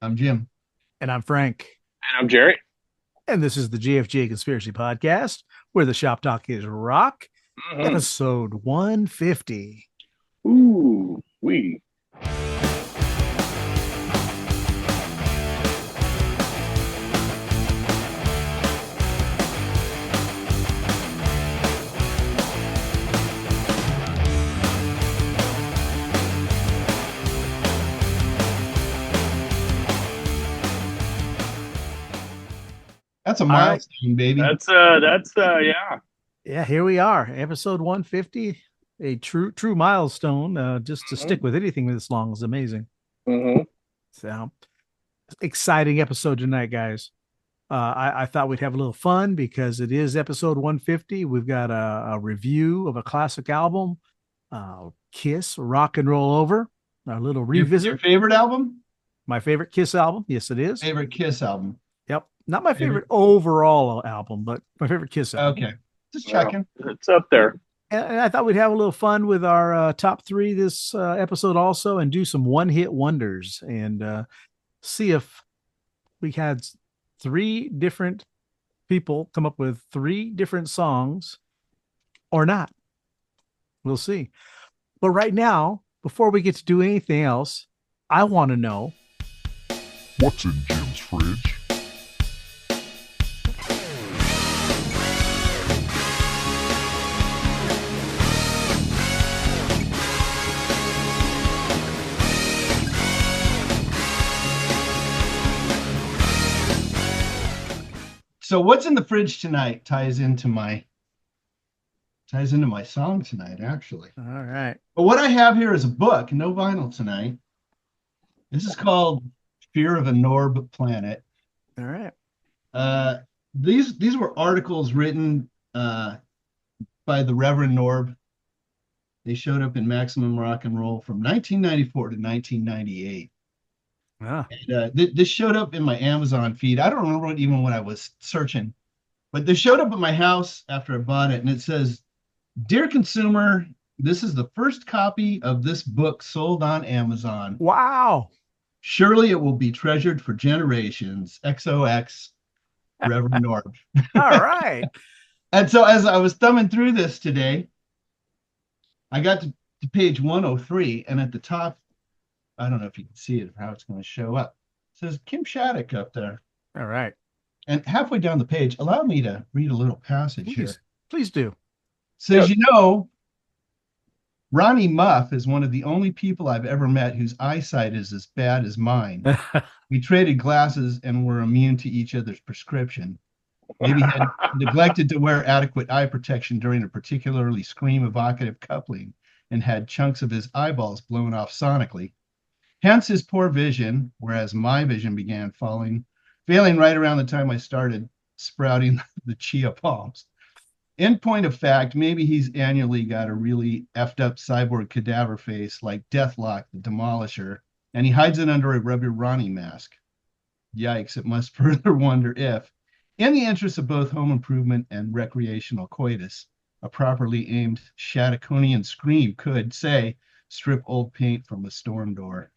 I'm Jim. And I'm Frank. And I'm Jerry. And this is the JFJ Conspiracy Podcast, where the shop talk is rock, Mm-hmm. episode 150. Ooh, we. That's a All right. milestone, baby. Yeah. Yeah, here we are. Episode 150. A true milestone. Just to stick Mm-hmm. with anything this long is amazing. Mm-hmm. So exciting episode tonight, guys. I thought we'd have a little fun because it is episode 150. We've got a review of a classic album, Kiss Rock and Roll Over, our little Your revisit. favorite album? My favorite Kiss album. Yes, it is. Favorite Kiss album? Yep. Not my favorite overall album, but my favorite Kiss album. Okay. Just Well, checking. it's up there. And I thought we'd have a little fun with our top three this episode also and do some one hit wonders and see if we had three different people come up with three different songs or not. We'll see. But right now, before we get to do anything else, I want to know What's in Jim's fridge? So what's in the fridge tonight ties into my song tonight, actually. all right. But what I have here is a book, no vinyl tonight. This is called Fear of a Norb Planet. All right. These were articles written by the Reverend Norb. They showed up in Maximum Rock and Roll from 1994 to 1998. Ah, And, this showed up in my Amazon feed. I don't remember even what I was searching, but this showed up at my house after I bought it, and it says, "Dear consumer, this is the first copy of this book sold on Amazon. wow. Surely it will be treasured for generations. XOX, Reverend Norb." All right. And so as I was thumbing through this today, I got to page 103, and at the top, I don't know if you can see it or how it's going to show up. It says Kim Shattuck up there. All right. And halfway down the page, allow me to read a little passage here. Please do. Says, Ronnie Muff is one of the only people I've ever met whose eyesight is as bad as mine. We traded glasses and were immune to each other's prescription. Maybe had neglected to wear adequate eye protection during a particularly scream-evocative coupling and had chunks of his eyeballs blown off sonically. Hence his poor vision, whereas my vision began failing right around the time I started sprouting the chia palms. In point of fact, maybe he's annually got a really effed up cyborg cadaver face like Deathlock the Demolisher, and he hides it under a rubber Ronnie mask. Yikes, it must further wonder if, in the interest of both home improvement and recreational coitus, a properly aimed Shattuckonian scream could, say, strip old paint from a storm door.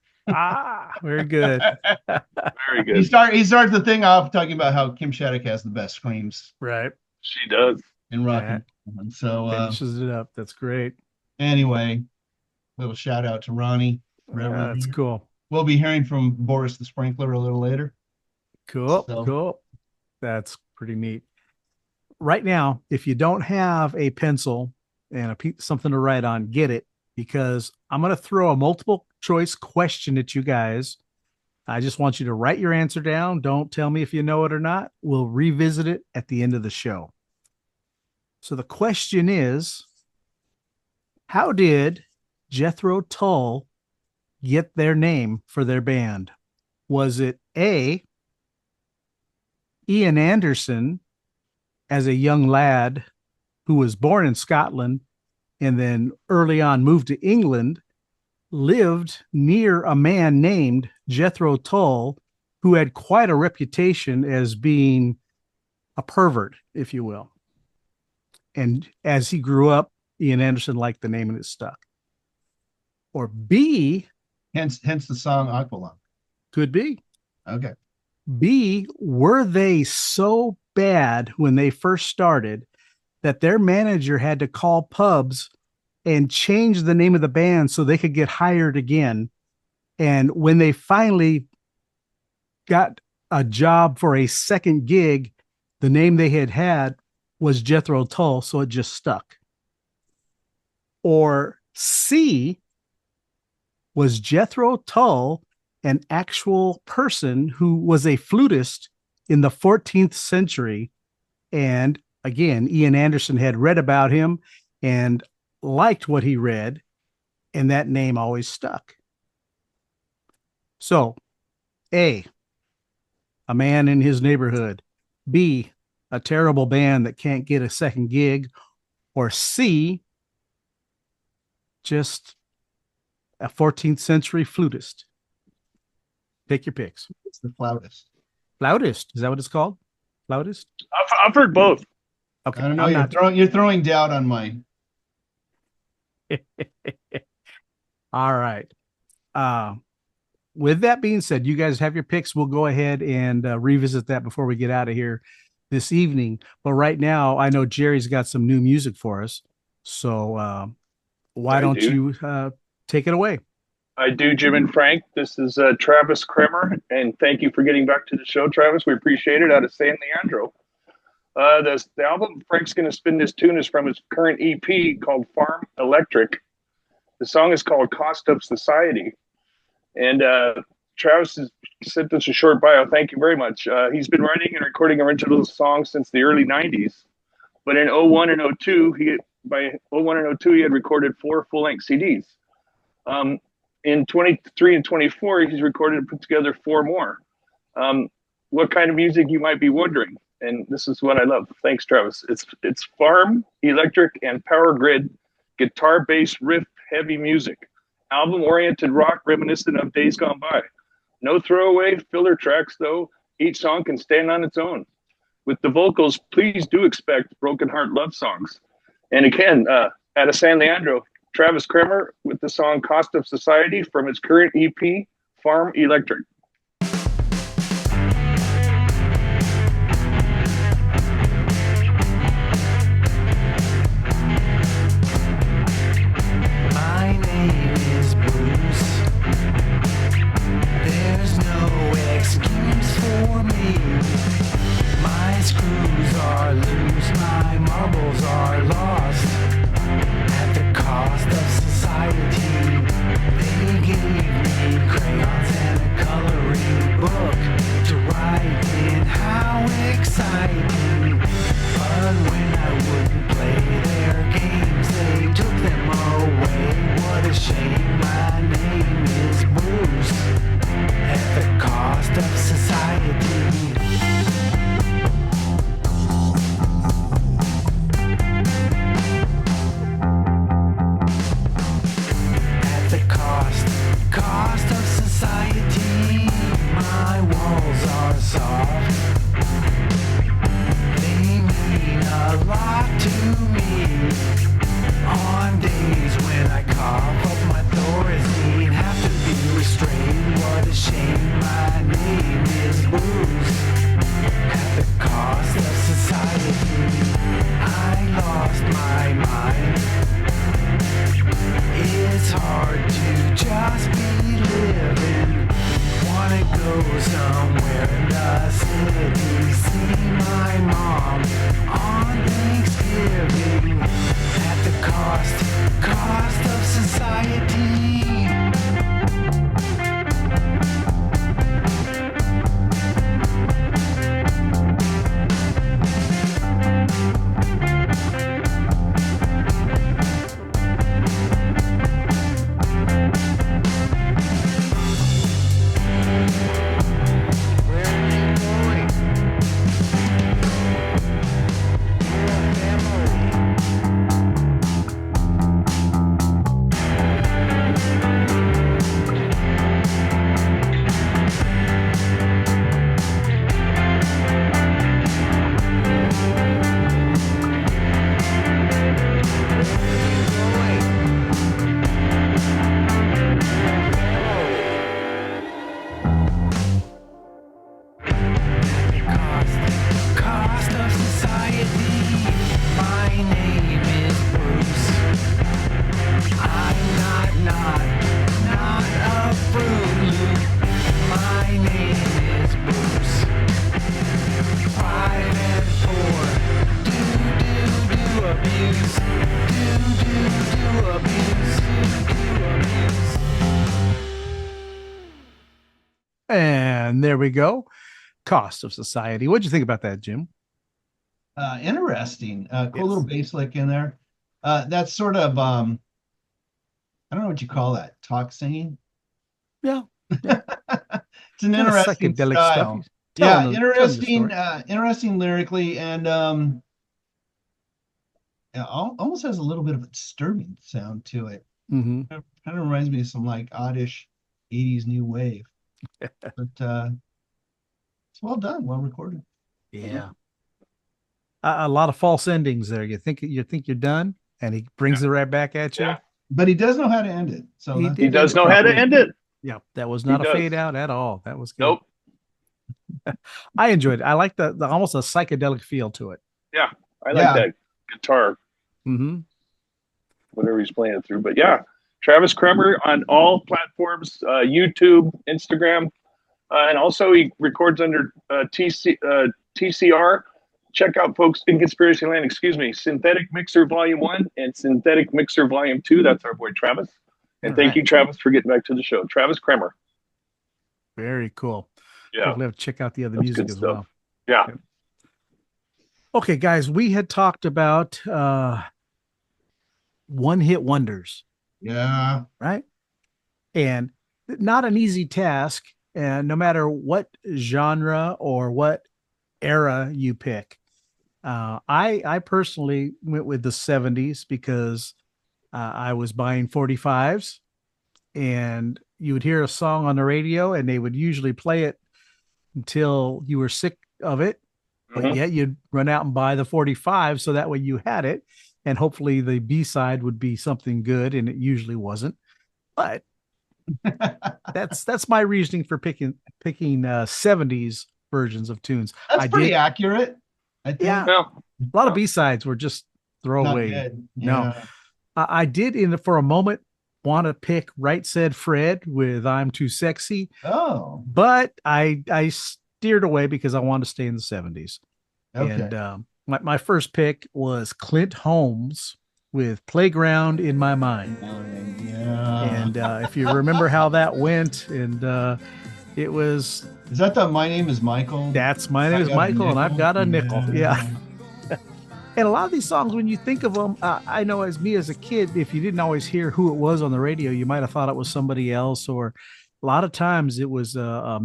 Very good. Very He good. starts the thing off talking about how Kim Shattuck has the best screams Right. She does. in rock Yeah. and roll. And so Finishes it up. That's great. anyway, little shout out to Ronnie. Reverend. That's cool. We'll be hearing from Boris the Sprinkler a little later. Cool. So- Cool. That's pretty neat. Right now, if you don't have a pencil and something to write on, get it because I'm going to throw a multiple choice question at you guys. I just want you to write your answer down. Don't tell me if you know it or not. We'll revisit it at the end of the show. So the question is, how did Jethro Tull get their name for their band? Was it A, Ian Anderson as a young lad who was born in Scotland and then early on moved to England, lived near a man named Jethro Tull, who had quite a reputation as being a pervert, if you will. And as he grew up, Ian Anderson liked the name and it stuck. Or B, Hence the song Aqualung. could be. Okay. B, were they so bad when they first started that their manager had to call pubs and change the name of the band so they could get hired again? And when they finally got a job for a second gig, the name they had was Jethro Tull, so it just stuck. Or C, was Jethro Tull an actual person who was a flutist in the 14th century? And again, Ian Anderson had read about him and liked what he read, and that name always stuck. So, A, a man in his neighborhood. B, a terrible band that can't get a second gig. Or C, just a 14th century flutist. Take your picks. It's the flautist. Flautist, is that what it's called? Flautist? I've heard both. Okay. I don't know. You're throwing doubt on mine. All right. With that being said, you guys have your picks. We'll go ahead and revisit that before we get out of here this evening. But right now, I know Jerry's got some new music for us. So why don't you take it away? I do, Jim and Frank. This is Travis Cremer, and thank you for getting back to the show, Travis. We appreciate it. Out of San Leandro. The album Frank's going to spin this tune is from his current EP called Farm Electric. The song is called Cost of Society. And Travis has sent us a short bio. Thank you very much. He's been writing and recording original songs since the early 90s. But in 01 and 02, he had recorded 4 full-length CDs. In 23 and 24, he's recorded and put together 4 more. What kind of music, you might be wondering? And this is what I love. Thanks, Travis. It's farm, electric, and power grid, guitar-based riff heavy music. Album-oriented rock reminiscent of days gone by. No throwaway filler tracks, though. Each song can stand on its own. With the vocals, please do expect broken heart love songs. And again, out of San Leandro, Travis Cremer with the song Cost of Society from his current EP, Farm Electric. My name is Bruce. There's no excuse for me. My screws are loose, my marbles are lost. At the cost of society, they gave me crayons and a coloring book to write in. How exciting! But when I wouldn't play their games, they took them away. What a shame! My name is Bruce. At the cost of society. Cost of society, my walls are soft. They mean a lot to me. On days when I cough up my Thorazine, have to be restrained. What a shame, my name is Bruce. At the cost of society, I lost my mind. It's hard to just be living. Wanna go somewhere in the city, see my mom on Thanksgiving. At the cost of society. And there we go. Cost of Society. What'd you think about that, Jim? Interesting. Cool Yes. little bass lick in there. That's sort of I don't know what you call that. Talk singing. Yeah. It's an Kinda interesting psychedelic style. stuff. Yeah, Telling the interesting. story. Interesting lyrically, and almost has a little bit of a disturbing sound to it. Mhm. Kind of reminds me of some like oddish 80s new wave. But it's well done, well recorded. Yeah. A lot of false endings there. You think you're done, and he brings it right back at you. Yeah. But he does know how to end it. So He that's- did. He does know how to end it. Yeah, that was not He a does. fade out at all. That was good. Nope. I enjoyed it. I like the almost a psychedelic feel to it. I like Yeah. that guitar, Mm-hmm. whatever he's playing it through. But yeah, Travis Cremer on all platforms, YouTube, Instagram, and also he records under TCR. Check out, folks, in Conspiracy Land, Synthetic Mixer Volume 1 and Synthetic Mixer Volume 2. That's our boy Travis. And All thank right. you, Travis, for getting back to the show. Travis Cremer. Very cool. Yeah, Definitely have to check out the other That's music good as stuff. well. yeah. Okay, guys, we had talked about one-hit wonders, Yeah. right? And not an easy task. And no matter what genre or what era you pick, I personally went with the 70s because I was buying 45s, and you would hear a song on the radio, and they would usually play it until you were sick of it. But Mhm. yet you'd run out and buy the 45 so that way you had it, and hopefully the B-side would be something good, and it usually wasn't. But that's my reasoning for picking 70s versions of tunes. That's I pretty did- accurate. I think. Yeah. Well, A lot of B-sides were just Not throwaway. good. No. Yeah. I did for a moment want to pick Right Said Fred with I'm Too Sexy, Oh, but I steered away because I wanted to stay in the 70s. okay. And my first pick was Clint Holmes with Playground in My Mind. Yeah. And if you remember how that went, and it was, Is that the My Name is Michael? that's my name I is got a Michael, and I've nickel. got a nickel. Yeah. And a lot of these songs, when you think of them, I know as a kid, if you didn't always hear who it was on the radio, you might have thought it was somebody else, or a lot of times it was a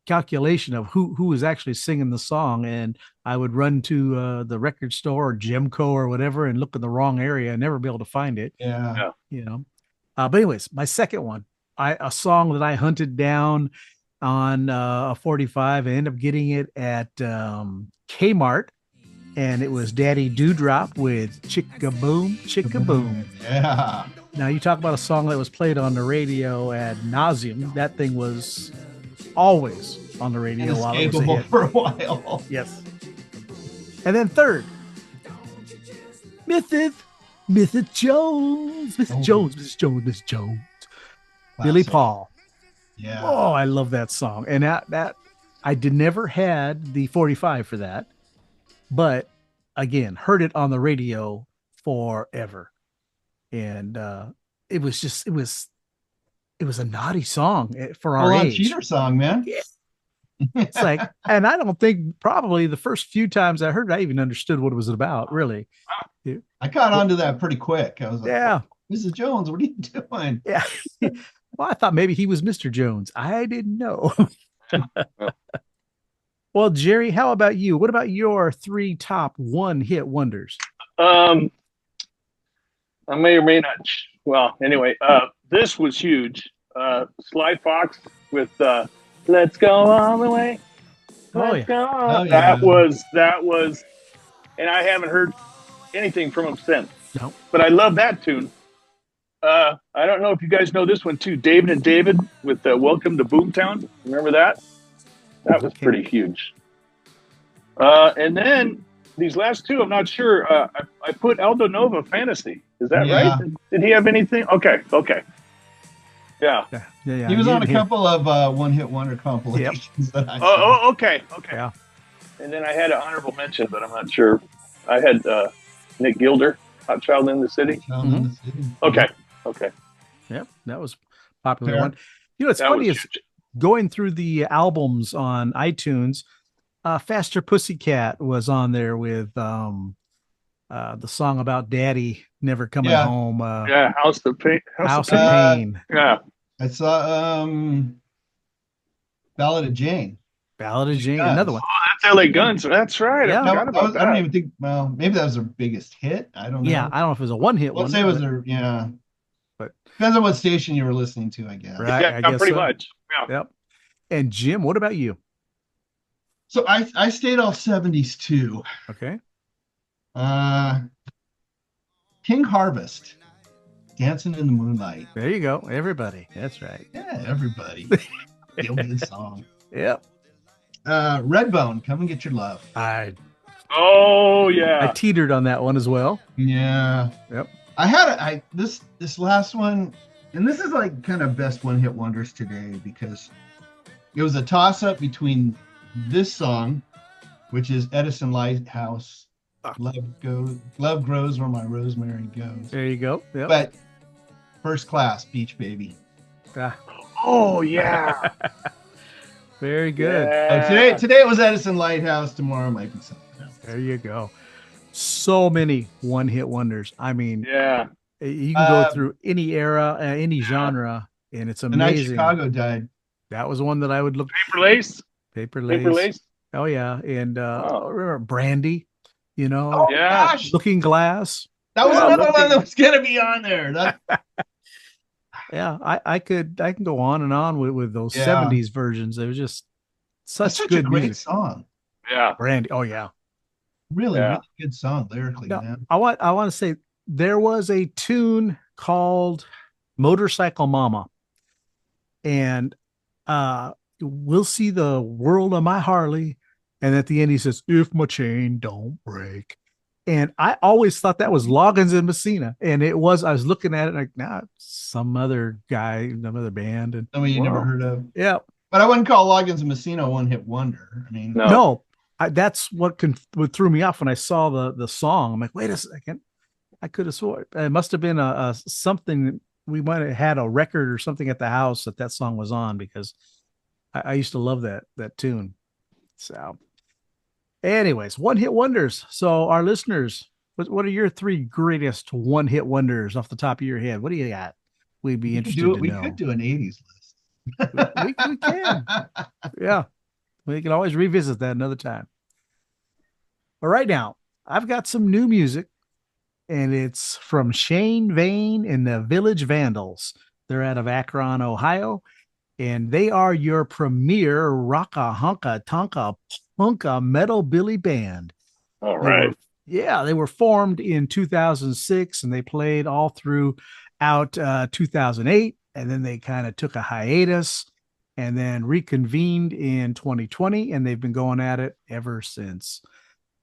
calculation of who was actually singing the song. And I would run to the record store or Gemco or whatever and look in the wrong area and never be able to find it. Yeah. But anyways, my second one, a song that I hunted down on a 45 and ended up getting it at Kmart, and it was Daddy Dewdrop with Chicka Boom, Chicka Boom. Yeah. Now you talk about a song that was played on the radio ad nauseum. That thing was always on the radio while it was a Inescapable hit. for a while. Yes. And then third, Mrs. Jones, Mrs. Oh. Jones, Mrs. Jones, Mrs. Jones, Billy Classic. Paul. Yeah. Oh, I love that song. And that I never had the 45 for that, but again, heard it on the radio forever. And it was a naughty song for our Full on age. cheater song, man. It's like, and I don't think probably the first few times I heard it, I even understood what it was about, really. I caught on to that pretty quick. I was like, Yeah. Mrs. Jones, what are you doing? Yeah. Well, I thought maybe he was Mr. Jones. I didn't know. Well, Jerry, how about you? What about your 3 top one-hit wonders? I may or may not. Well, anyway, this was huge. Sly Fox with "Let's Go All the Way." Oh, yeah. Go. Oh, yeah. That was, and I haven't heard anything from him since. No. But I love that tune. I don't know if you guys know this one too. David and David with "Welcome to Boomtown." Remember that? That was Okay. pretty huge. And then these last two, I'm not sure. I put Aldo Nova Fantasy. Is that Yeah. right? Did he have anything? Okay. Yeah. Yeah. He was you on a did hit- couple of one-hit wonder compilations that I saw. Oh, okay. Yeah. And then I had an honorable mention, but I'm not sure. I had Nick Gilder, Hot Child in the City. Found in the city. Okay. Yep, that was a popular Fair. one. It's That funny was is going through the albums on iTunes. Faster Pussycat was on there with the song about Daddy never coming Yeah. home. House of Pain. House of Pain. Yeah. I saw Ballad of Jane. Ballad of Jane. Guns. Another one. That's LA Guns. That's right. Yeah. I forgot about I don't that. even think. Well, maybe that was their biggest hit. I don't know. Yeah, I don't know if it was a one-hit one. Let's say it was their. Yeah. But depends on what station you were listening to, I guess. Right. Yeah, I guess pretty so. much. Yeah. Yep. And Jim, what about you? So I stayed all 70s too. Okay. King Harvest, Dancing in the Moonlight. There you go. Everybody. That's right. Yeah, everybody. Feel good song. Yep. Redbone, Come and Get Your Love. Oh I yeah. teetered on that one as well. Yeah. Yep. I had this last one, and this is like kind of best one hit wonders today because it was a toss up between this song, which is Edison Lighthouse, Love Grows Where My Rosemary Goes. There you go. Yep. But First Class, Beach Baby. Ah, Oh yeah. very good. Yeah. Today it was Edison Lighthouse. Tomorrow might be something else. There you go. So many one-hit wonders. I mean, Yeah. you can go through any era, any genre, and it's The night amazing. Chicago died. That was one that I would look. Paper Lace. Paper Lace. Paper Lace. Oh yeah, and Oh. remember Brandy? Oh Yeah. gosh, Looking Glass. that was Yeah, another Looking- one that was gonna be on there. Yeah, I can go on and on with those Yeah. 70s versions. It was just That's such such a good great music. song. Yeah. Brandy. Oh yeah. Really, Yeah. really good song lyrically, No, man. I want to say there was a tune called Motorcycle Mama, and we'll see the world on my Harley, and at the end he says, "If my chain don't break," and I always thought that was Loggins and Messina, and it was. I was looking at it like, nah, some other guy, some other band, and Something you never Wow. heard of. yeah, But I wouldn't call Loggins and Messina a one hit wonder. I mean, No. that's what threw me off when I saw the song. I'm like, wait a second, I could have sworn it must have been a something. We might have had a record or something at the house that song was on because I used to love that tune. So, anyways, one hit wonders. So, our listeners, what are your three greatest one hit wonders off the top of your head? What do you got? We'd be interested to we know. could do an 80s list. we can. Yeah. We can always revisit that another time. But right now, I've got some new music, and it's from Shane Vane and the Village Vandals. They're out of Akron, Ohio, and they are your premier rocka honka tonka punka metal billy band. All right. They were formed in 2006, and they played all throughout 2008, and then they kind of took a hiatus and then reconvened in 2020, and they've been going at it ever since.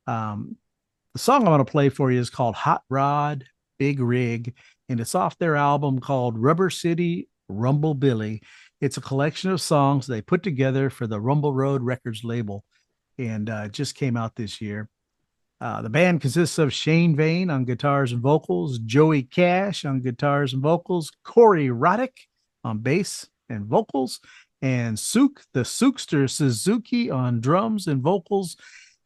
The song I'm going to play for you is called Hot Rod Big Rig, and it's off their album called Rubber City Rumble Billy. It's a collection of songs they put together for the Rumble Road Records label, and it just came out this year. The band consists of Shane Vane on guitars and vocals, Joey Cash on guitars and vocals, Corey Roddick on bass and vocals, and Sook the Sookster Suzuki on drums and vocals.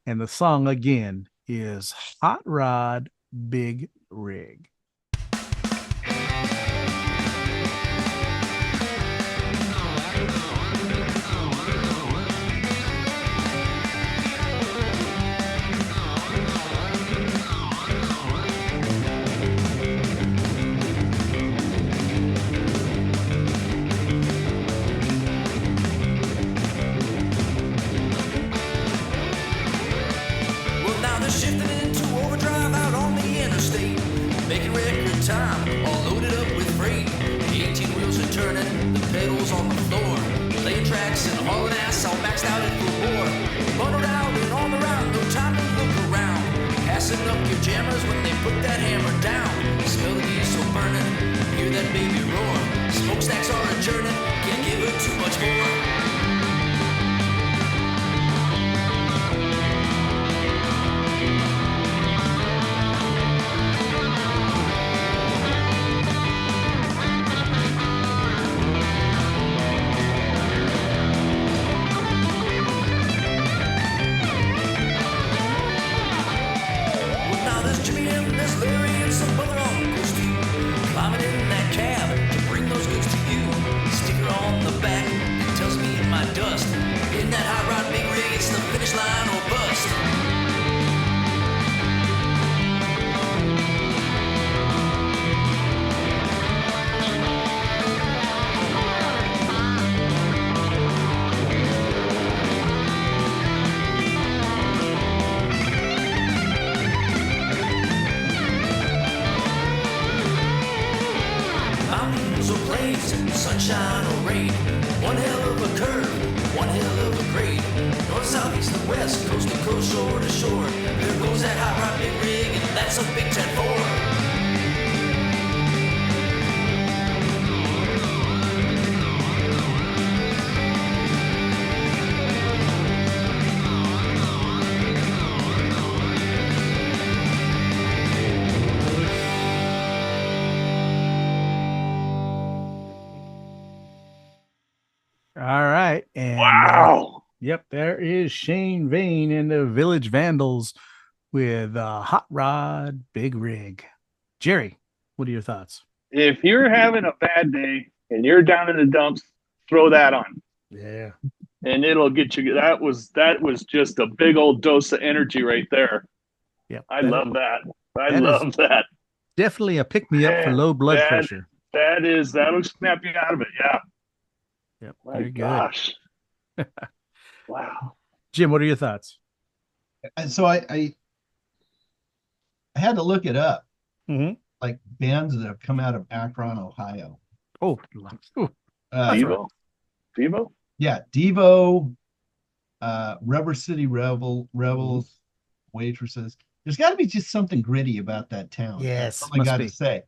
And the song again is Hot Rod Big Rig. Well, now they're shifting into overdrive out on the interstate, making record time, all loaded up with freight. The 18 wheels are turning, the pedals on the floor, playing tracks and hauling ass, all maxed out at full bore. Bundled out and on the round, no time to look around. Passing up your jammers when they put that hammer down. Smell the diesel burning, hear that baby roar. Smokestacks are adjourning, can't give it too much more. sunshine or rain. One hell of a curve, one hell of a grade. North, south, east, and west, coast to coast, shore to shore. There goes that hot rod big rig, and that's a big 10-4. All right. And Wow. yep, there is Shane Vane and the Village Vandals with Hot Rod Big Rig. Jerry, what are your thoughts? If you're having a bad day and you're down in the dumps, throw that on. Yeah. And it'll get you. That was just a big old dose of energy right there. Yep. I love that. I that love is that. Definitely a pick me up for low blood that- pressure. That'll snap you out of it. Yeah. Yep. My Very good. gosh. Wow. Jim, what are your thoughts? And so I had to look it up, Mm-hmm. like bands that have come out of Akron, Ohio. Oh, ooh, Devo? Devo? Yeah, Devo, Rubber City Rebels, Waitresses. There's got to be just something gritty about that town. Yes, That's all I must got be. to say.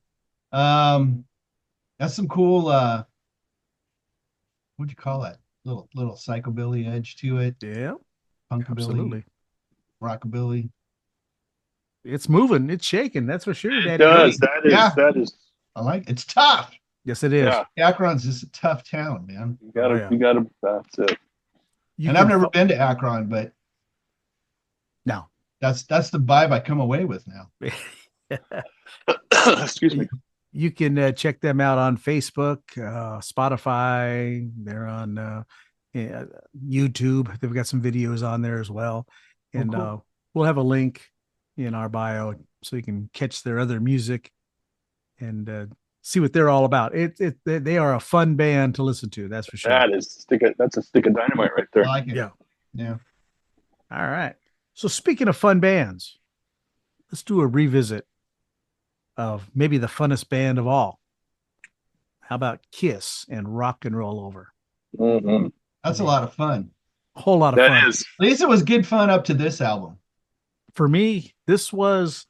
That's some cool. What'd you call it? Little psychobilly edge to it. yeah, Punkabilly, absolutely. rockabilly. It's moving. It's shaking. That's for sure. It Daddy. does. Yeah. That is. I like it. It's tough. Yes, it is. Yeah. Akron's just a tough town, man. You gotta. Oh, yeah. You gotta. That's it. You And can I've never fo- been to Akron, but No. that's the vibe I come away with now. Excuse me. You can check them out on Facebook, Spotify. They're on YouTube. They've got some videos on there as well. And cool. we'll have a link in our bio so you can catch their other music and see what they're all about. They are a fun band to listen to. That's for sure. That's a stick of dynamite right I there. like it. Yeah. Yeah. All right. So speaking of fun bands, let's do a revisit of maybe the funnest band of all. How about Kiss and Rock and Roll Over? Mhm. That's a lot of fun. A whole lot of That fun. is. At least it was good fun up to this album. For me, this was,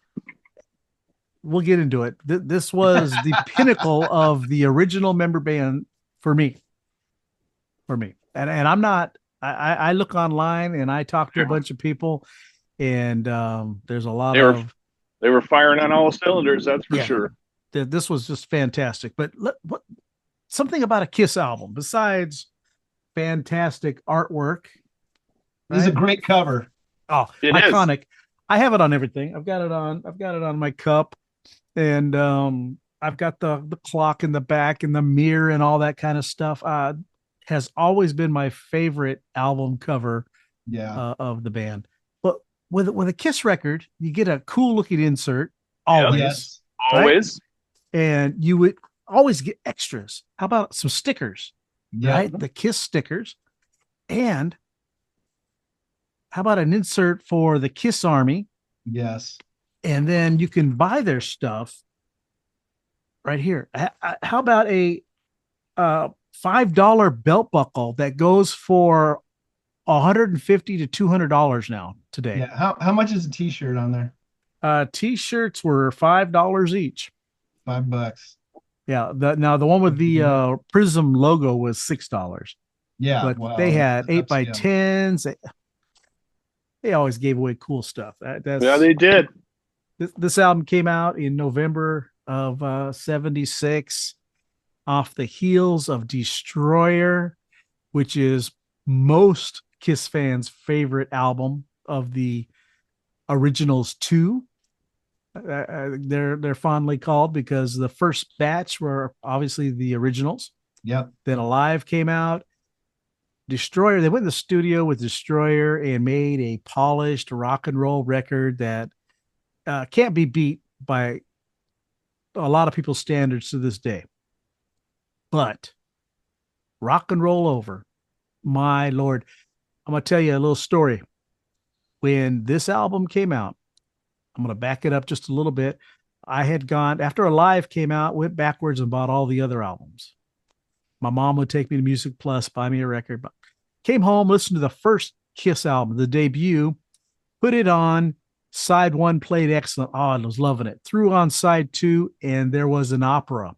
we'll get into it. This was the pinnacle of the original member band for me. And I'm not, I look online and I talk to a bunch of people and there's a lot They were firing on all cylinders. That's for Yeah. sure. this was just fantastic. But what something about a Kiss album besides fantastic artwork. This is a right? great cover. Oh, It is. iconic. I have it on everything. I've got it on my cup, and I've got the clock in the back and the mirror and all that kind of stuff. Has always been my favorite album cover Yeah. of the band. But with a Kiss record, you get a cool looking insert always, Yes. Always. and you would always get extras. How about some stickers? Yeah. Right? The Kiss stickers. And how about an insert for the Kiss Army? Yes. And then you can buy their stuff right here. How about a $5 belt buckle that goes for $150 to $200 now today? Yeah. How much is a t-shirt on there? T-shirts were $5 each. $5. Yeah. The one with the Prism logo was $6. Yeah. But wow. they had That's 8x10s. They always gave away cool stuff. Yeah, they did. This album came out in November of 76 off the heels of Destroyer, which is most Kiss fans' favorite album of the originals two. They're fondly called because the first batch were obviously the originals. Yep. Then Alive came out. Destroyer, they went in the studio with Destroyer and made a polished rock and roll record that can't be beat by a lot of people's standards to this day. But Rock and Roll Over, my Lord, I'm going to tell you a little story. When this album came out, I'm going to back it up just a little bit. I had gone, after Alive came out, went backwards and bought all the other albums. My mom would take me to Music Plus, buy me a record. But came home, listened to the first Kiss album, the debut, put it on. Side one played excellent. Oh, I was loving it. Threw on side two, and there was an opera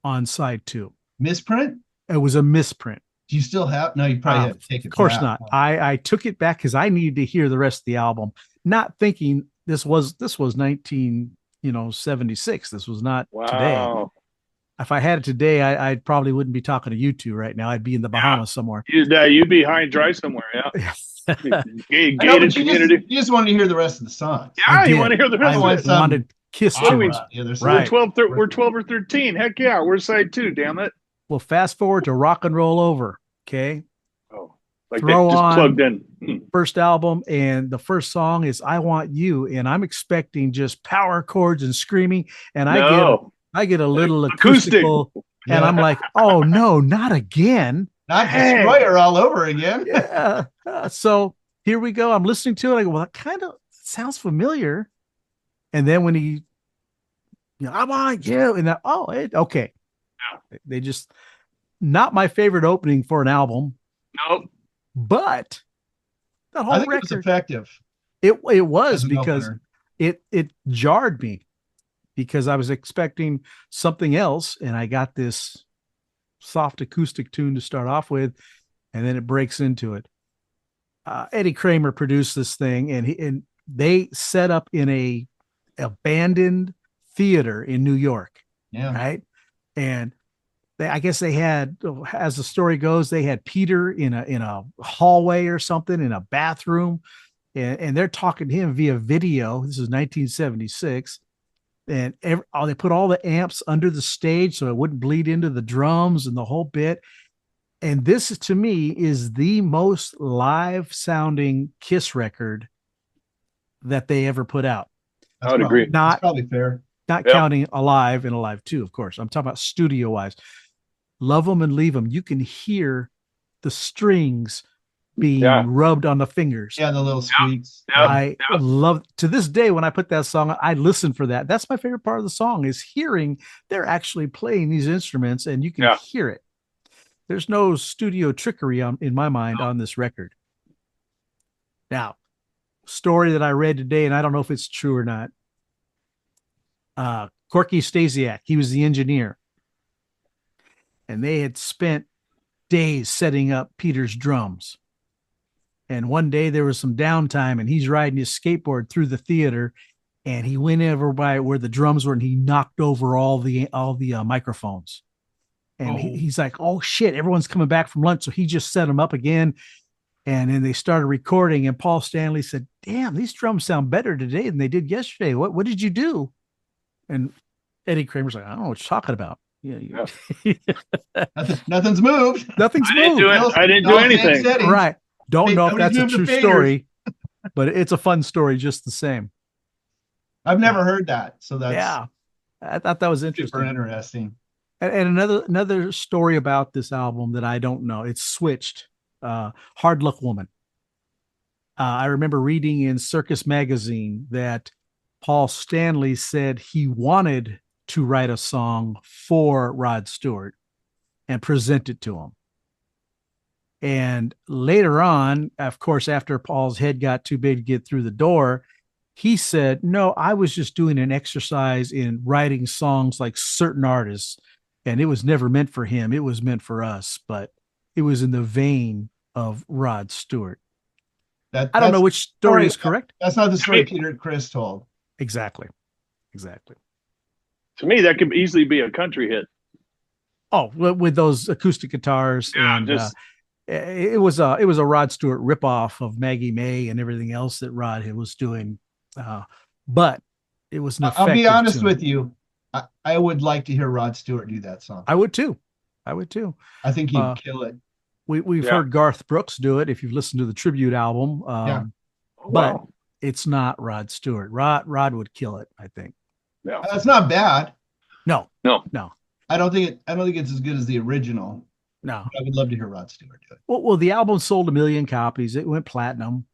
on side two. Misprint? It was a misprint. Do you still have? No, you probably have to take it. Of course back. not. I took it back because I needed to hear the rest of the album, not thinking this was 1976. This was not today. If I had it today, I probably wouldn't be talking to you two right now. I'd be in the Bahamas somewhere. You'd be high and dry somewhere. Yeah. Gated community. You just wanted to hear the rest of the songs. Yeah, you want to hear the rest of it. I wanted Kiss tunes. Right. We're 12 or 13. Heck yeah, we're side 2. Damn it. Well, fast forward to Rock and Roll Over. Okay. Oh, like Throw they just on plugged in. First album, and the first song is "I Want You," and I'm expecting just power chords and screaming, and I get a little acoustical, and I'm like, oh no, not again. Not Destroyer all over again. Yeah. So here we go. I'm listening to it. I go, well, it kind of sounds familiar. And then when he, I want you, and okay. Yeah. They just, not my favorite opening for an album. Nope. But that whole record, it was effective. It was because it jarred me because I was expecting something else, and I got this soft acoustic tune to start off with, and then it breaks into it. Eddie Cremer produced this thing, and they set up in a abandoned theater in New York. Yeah. Right. And I guess they had, as the story goes, they had Peter in a hallway or something in a bathroom, and they're talking to him via video. This is 1976. And they put all the amps under the stage so it wouldn't bleed into the drums and the whole bit. And this, to me, is the most live sounding Kiss record that they ever put out. I would agree. That's probably fair. Not counting Alive and Alive 2, of course. I'm talking about studio wise. Love Them and Leave Them. You can hear the strings being rubbed on the fingers. Yeah, the little squeaks. I love, to this day, when I put that song, I listen for that. That's my favorite part of the song, is hearing they're actually playing these instruments and you can hear it. There's no studio trickery in my mind on this record. Now, story that I read today, and I don't know if it's true or not. Corky Stasiak, he was the engineer. And they had spent days setting up Peter's drums. And one day there was some downtime, and he's riding his skateboard through the theater, and he went over by where the drums were, and he knocked over all the microphones. And he's like, oh shit, everyone's coming back from lunch. So he just set them up again. And then they started recording, and Paul Stanley said, damn, these drums sound better today than they did yesterday. What did you do? And Eddie Kramer's like, I don't know what you're talking about. Yeah. Nothing's moved. Nothing's moved. I didn't do anything. Right. Don't know if that's a true story, but it's a fun story just the same. I've never heard that. So that's I thought that was interesting. Super interesting. And another story about this album that I don't know. It's switched. Hard Luck Woman. I remember reading in Circus Magazine that Paul Stanley said he wanted to write a song for Rod Stewart and present it to him. And later on, of course, after Paul's head got too big to get through the door, he said, no, I was just doing an exercise in writing songs like certain artists, and it was never meant for him. It was meant for us, but it was in the vein of Rod Stewart. I don't know which story is correct. That's not the story Peter and Chris told. Exactly. To me, that could easily be a country hit. Oh, with those acoustic guitars. Yeah, and it was a Rod Stewart ripoff of Maggie May and everything else that Rod was doing. But it was an I'll be honest with you. I would like to hear Rod Stewart do that song. I would too. I think he'd kill it. We've heard Garth Brooks do it if you've listened to the tribute album. But it's not Rod Stewart. Rod would kill it, I think. Yeah. That's not bad. No. I don't think it's as good as the original. No. I would love to hear Rod Stewart do it. Well, the album sold 1 million copies. It went platinum.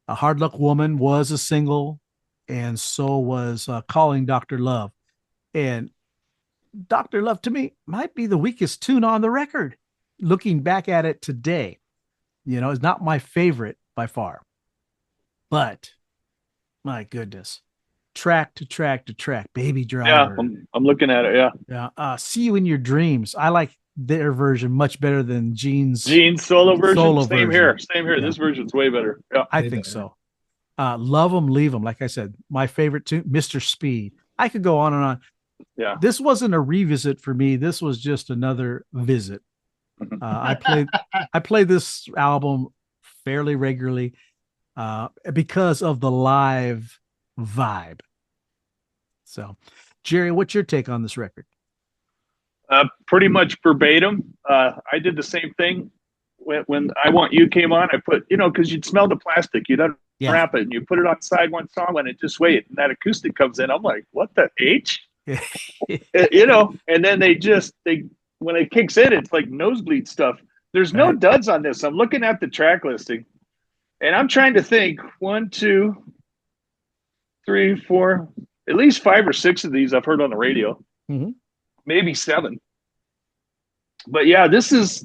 A Hard Luck Woman was a single, and so was Calling Dr. Love. And Dr. Love to me might be the weakest tune on the record. Looking back at it today, it's not my favorite by far, but my goodness, track to track to track, Baby Driver. Yeah, I'm looking at it. Yeah. Yeah. See You in Your Dreams. I like their version much better than Gene's solo version. Solo Same version. here. Yeah. This version's way better. Yeah. I think so. Love 'Em, Leave 'Em. Like I said, my favorite tune, Mr. Speed. I could go on and on. Yeah. This wasn't a revisit for me. This was just another visit. I played this album fairly regularly because of the live vibe. So, Jerry, what's your take on this record? Pretty much verbatim. I did the same thing when I Want You came on. I put, because you'd smell the plastic, you'd unwrap it, and you put it on side one song, and it just wait, and that acoustic comes in. I'm like, what the H? And then they when it kicks in, it's like nosebleed stuff. There's no duds on this. I'm looking at the track listing, and I'm trying to think 1, 2, 3, 4, at least 5 or 6 of these I've heard on the radio. Mm-hmm. Maybe 7. But yeah, this is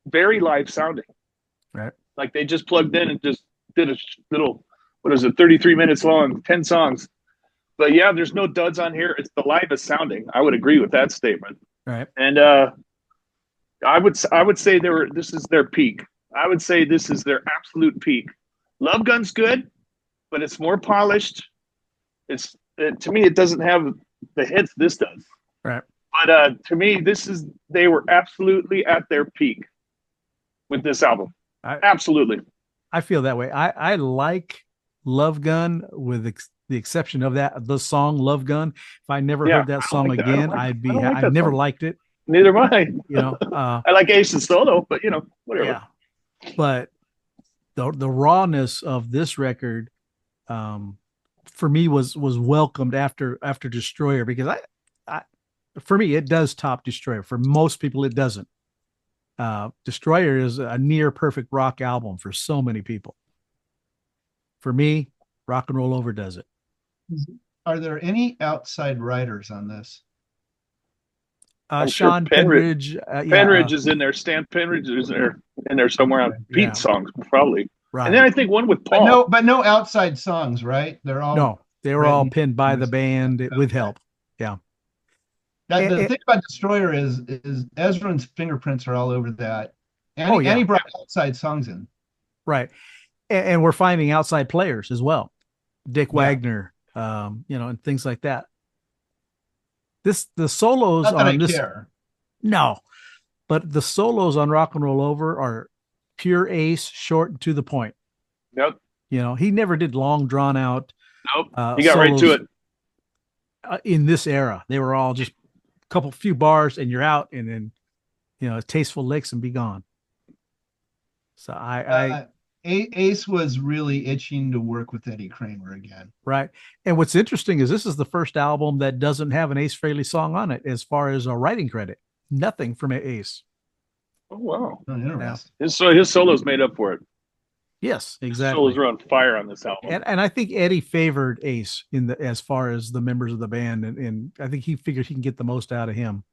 very live sounding. Right. Like they just plugged in and just did a little, 33 minutes long, 10 songs. But yeah, there's no duds on here. It's the livest sounding. I would agree with that statement. Right. And I would say this is their peak. I would say this is their absolute peak. Love Gun's good, but it's more polished. To me, it doesn't have the hits this does. Right. But to me, they were absolutely at their peak with this album. Absolutely. I feel that way. I like Love Gun with the exception of the song Love Gun. If I never heard that song again, I never liked it. Neither am I. I like Ace's solo, but whatever. Yeah. But the rawness of this record, for me was welcomed after Destroyer, because for me, it does top Destroyer. For most people, it doesn't. Destroyer is a near perfect rock album for so many people. For me, Rock and Roll Over does it. Are there any outside writers on this? Sean Penridge. Penridge is in there. Stan Penridge is in there somewhere on Pete's songs, probably. Right. And then I think one with Paul. But no outside songs, right? They were all penned by the band with help. Yeah. The thing about Destroyer is Ezra's fingerprints are all over that. And he brought outside songs in. Right. And we're finding outside players as well. Dick Wagner, and things like that. The solos Not that on I this. care. No, but the solos on Rock and Roll Over are pure Ace, short and to the point. Yep. He never did long, drawn out. Nope. He got right to it. In this era, they were all just a few bars and you're out, and then tasteful licks and be gone. So Ace was really itching to work with Eddie Cremer again. Right. And what's interesting is this is the first album that doesn't have an Ace Frehley song on it as far as a writing credit. Nothing from Ace. Oh, wow. Oh, interesting. His solos made up for it. Yes, exactly. His solos are on fire on this album. And I think Eddie favored Ace as far as the members of the band. And I think he figured he can get the most out of him.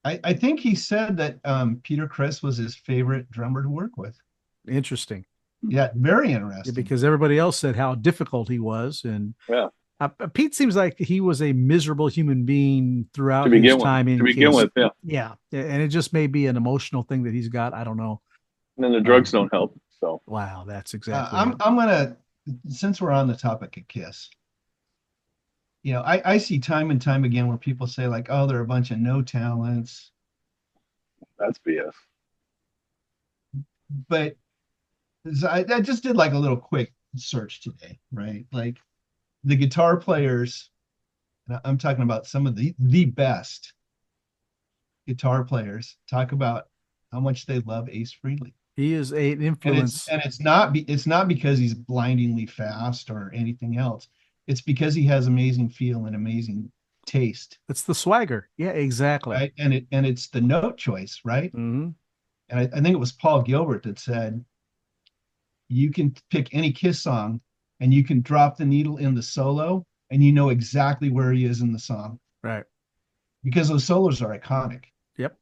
I think he said that Peter Criss was his favorite drummer to work with. Interesting. Yeah, very interesting. Because everybody else said how difficult he was. And Pete seems like he was a miserable human being throughout his time in. To begin with, yeah. Yeah. And it just may be an emotional thing that he's got. I don't know. And then the drugs don't help. So wow, that's exactly. I'm gonna, since we're on the topic of Kiss, I see time and time again where people say like, oh, they're a bunch of no talents. That's BS. But I just did like a little quick search today, right? Like the guitar players, and I'm talking about some of the best guitar players, talk about how much they love Ace Frehley. He is an influence. And it's not because he's blindingly fast or anything else. It's because he has amazing feel and amazing taste. It's the swagger. Yeah, exactly. Right? And it's the note choice, right? Mm-hmm. And I think it was Paul Gilbert that said, you can pick any Kiss song and you can drop the needle in the solo and you know exactly where he is in the song. Right. because those solos are iconic.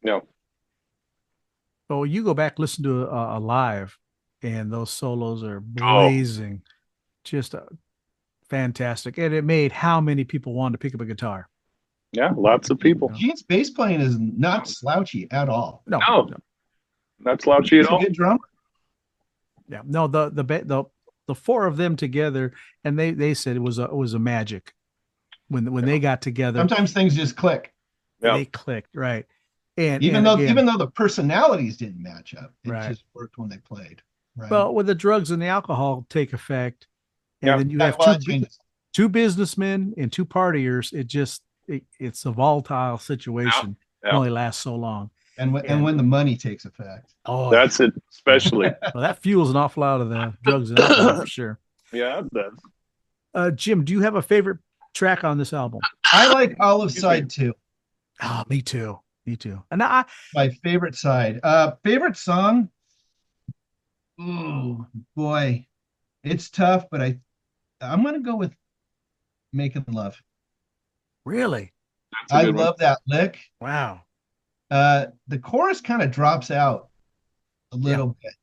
No. So you go back, listen to a live, and those solos are blazing, just fantastic. And it made how many people wanted to pick up a guitar? Yeah, lots of people. Gene's bass playing is not slouchy at all. No, Not slouchy at He's a all. good drummer. yeah, no. The four of them together, and they said it was a magic when they got together. Sometimes things just click. Yeah. They clicked, right? And Even again, though the personalities didn't match up, it Right. just worked when they played. Right. well, when the drugs and the alcohol take effect, and Yeah. then you That- have well, that changes. two businessmen and two partiers, it's a volatile situation. Yeah. It only lasts so long. And when the money takes effect. Oh, That's it, especially. well, that fuels an awful lot of the drugs and alcohol for sure. Yeah, it does. Jim, do you have a favorite track on this album? I like Olive Side 2. Oh, me too. And My favorite side. Favorite song? Oh boy. It's tough, but I'm gonna go with Making Love. really, That's a I good one. love that lick. wow. The chorus kind of drops out a little bit.